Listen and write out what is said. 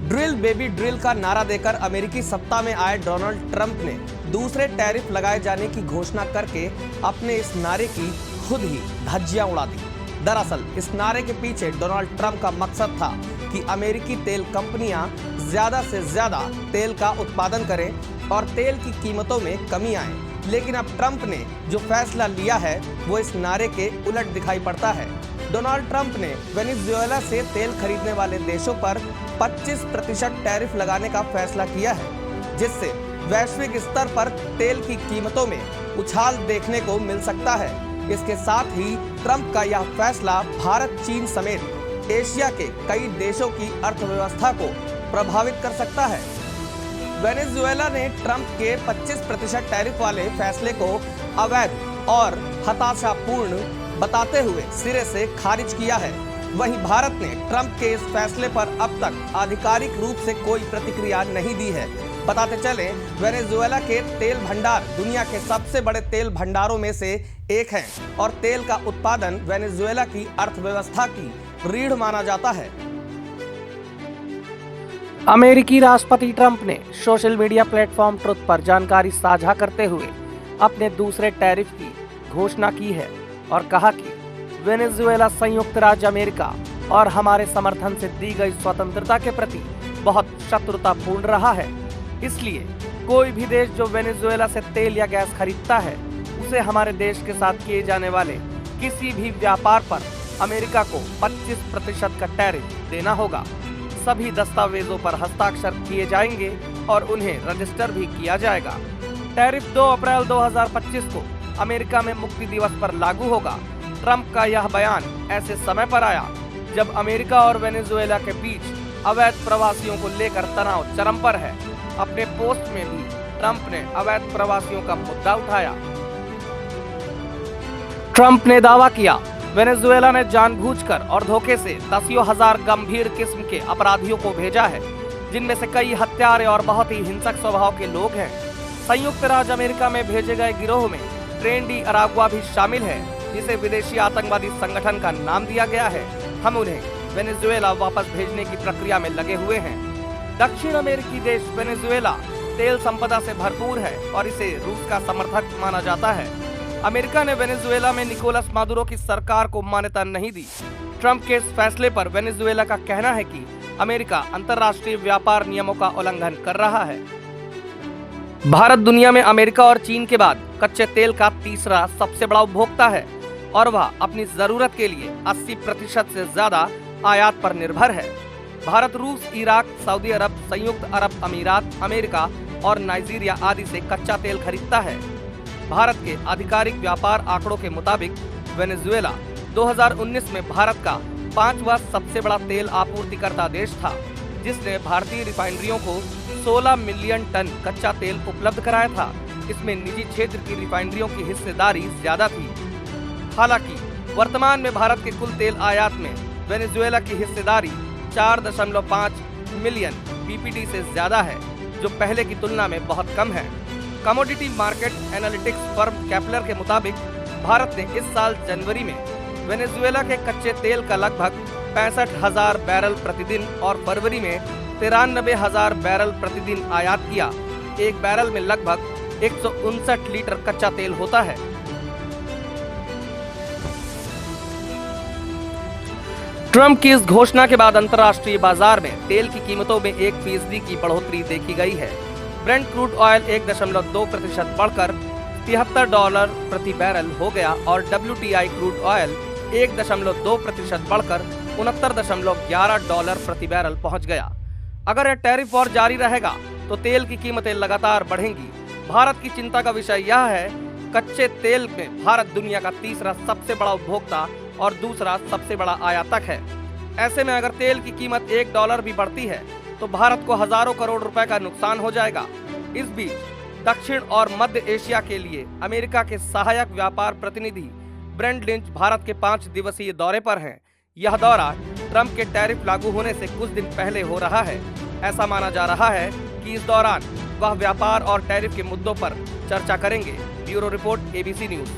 Drill baby drill का नारा देकर अमेरिकी सत्ता में आए डोनाल्ड ट्रंप ने दूसरे टैरिफ लगाए जाने की घोषणा करके अपने इस नारे की खुद ही धज्जियां उड़ा दी। दरअसल इस नारे के पीछे डोनाल्ड ट्रंप का मकसद था कि अमेरिकी तेल कंपनियां ज्यादा से ज्यादा तेल का उत्पादन करें और तेल की कीमतों में कमी आए। लेकिन अब ट्रंप ने जो फैसला लिया है वो इस नारे के उलट दिखाई पड़ता है। डोनाल्ड ट्रंप ने वेनेजुएला से तेल खरीदने वाले देशों पर 25% टैरिफ लगाने का फैसला किया है, जिससे वैश्विक स्तर पर तेल की कीमतों में उछाल देखने को मिल सकता है। इसके साथ ही ट्रंप का यह फैसला भारत, चीन समेत एशिया के कई देशों की अर्थव्यवस्था को प्रभावित कर सकता है। वेनेजुएला ने ट्रंप के 25% टैरिफ वाले फैसले को अवैध और हताशापूर्ण बताते हुए सिरे से खारिज किया है। वहीं भारत ने ट्रंप के इस फैसले पर अब तक आधिकारिक रूप से कोई प्रतिक्रिया नहीं दी है। बताते चले, वेनेजुएला के तेल भंडार दुनिया के सबसे बड़े तेल भंडारों में से एक हैं और तेल का उत्पादन वेनेजुएला की अर्थव्यवस्था की रीढ़ माना जाता है। अमेरिकी राष्ट्रपति ट्रंप ने सोशल मीडिया प्लेटफॉर्म ट्रुथ पर जानकारी साझा करते हुए अपने दूसरे टैरिफ की घोषणा की है और कहा कि वेनेजुएला संयुक्त राज्य अमेरिका और हमारे समर्थन से दी गई स्वतंत्रता के प्रति बहुत शत्रुतापूर्ण रहा है। इसलिए कोई भी देश जो वेनेजुएला से तेल या गैस खरीदता है, उसे हमारे देश के साथ किए जाने वाले किसी भी व्यापार पर अमेरिका को 25% का टैरिफ देना होगा। सभी दस्तावेजों पर हस्ताक्षर किए जाएंगे और उन्हें रजिस्टर भी किया जाएगा। टैरिफ 2 अप्रैल 2025 को अमेरिका में मुक्ति दिवस पर लागू होगा। ट्रंप का यह बयान ऐसे समय पर आया जब अमेरिका और वेनेजुएला के बीच अवैध प्रवासियों को लेकर तनाव चरम पर है। अपने पोस्ट में भी ट्रंप ने अवैध प्रवासियों का मुद्दा उठाया। ट्रंप ने दावा किया, वेनेजुएला ने जानबूझकर और धोखे से दसियों हजार गंभीर किस्म के अपराधियों को भेजा है, जिनमें से कई हत्यारे और बहुत ही हिंसक स्वभाव के लोग हैं। संयुक्त राज्य अमेरिका में भेजे गए गिरोह में ट्रेन डी अरागुआ भी शामिल है, जिसे विदेशी आतंकवादी संगठन का नाम दिया गया है। हम उन्हें वेनेजुएला वापस भेजने की प्रक्रिया में लगे हुए हैं। दक्षिण अमेरिकी देश वेनेजुएला तेल संपदा से भरपूर है और इसे रूस का समर्थक माना जाता है। अमेरिका ने वेनेजुएला में निकोलस मादुरो की सरकार को मान्यता नहीं दी। ट्रंप के इस फैसले पर वेनेजुएला का कहना है कि अमेरिका अंतर्राष्ट्रीय व्यापार नियमों का उल्लंघन कर रहा है। भारत दुनिया में अमेरिका और चीन के बाद कच्चे तेल का तीसरा सबसे बड़ा उपभोक्ता है और वह अपनी जरूरत के लिए 80% से ज्यादा आयात पर निर्भर है। भारत रूस, इराक, सऊदी अरब, संयुक्त अरब अमीरात, अमेरिका और नाइजीरिया आदि से कच्चा तेल खरीदता है। भारत के आधिकारिक व्यापार आंकड़ों के मुताबिक वेनेजुएला 2019 में भारत का 5वां सबसे बड़ा तेल आपूर्तिकर्ता देश था, जिसने भारतीय रिफाइनरियों को 16 मिलियन टन कच्चा तेल उपलब्ध कराया था। इसमें निजी क्षेत्र की रिफाइनरियों की हिस्सेदारी ज्यादा थी। हालांकि वर्तमान में भारत के कुल तेल आयात में वेनेजुएला की हिस्सेदारी 4.5 मिलियन पीपीटी से ज्यादा है, जो पहले की तुलना में बहुत कम है। कमोडिटी मार्केट एनालिटिक्स फर्म कैपलर के मुताबिक भारत ने इस साल जनवरी में वेनेजुएला के कच्चे तेल का लगभग 65,000 बैरल प्रतिदिन और फरवरी में 93,000 बैरल प्रतिदिन आयात किया। एक बैरल में लगभग 159 लीटर कच्चा तेल होता है। ट्रंप की इस घोषणा के बाद अंतर्राष्ट्रीय बाजार में तेल की कीमतों में 1% की बढ़ोतरी देखी गई है। ब्रेंट क्रूड ऑयल 1.2% बढ़कर $73 प्रति बैरल हो गया और WTI क्रूड ऑयल 1.2% बढ़कर $69.11 प्रति बैरल पहुंच गया। अगर यह टैरिफ वॉर जारी रहेगा तो तेल की कीमतें लगातार बढ़ेंगी। भारत की चिंता का विषय यह है, कच्चे तेल में भारत दुनिया का तीसरा सबसे बड़ा उपभोक्ता और दूसरा सबसे बड़ा आयातक है। ऐसे में अगर तेल की कीमत $1 भी बढ़ती है तो भारत को हजारों करोड़ रुपए का नुकसान हो जाएगा। इस बीच दक्षिण और मध्य एशिया के लिए अमेरिका के सहायक व्यापार प्रतिनिधि ब्रेंट लिंच भारत के 5 दिवसीय दौरे पर हैं। यह दौरा ट्रंप के टैरिफ लागू होने से कुछ दिन पहले हो रहा है। ऐसा माना जा रहा है कि इस दौरान वह व्यापार और टैरिफ के मुद्दों पर चर्चा करेंगे। Bureau report, ABC news.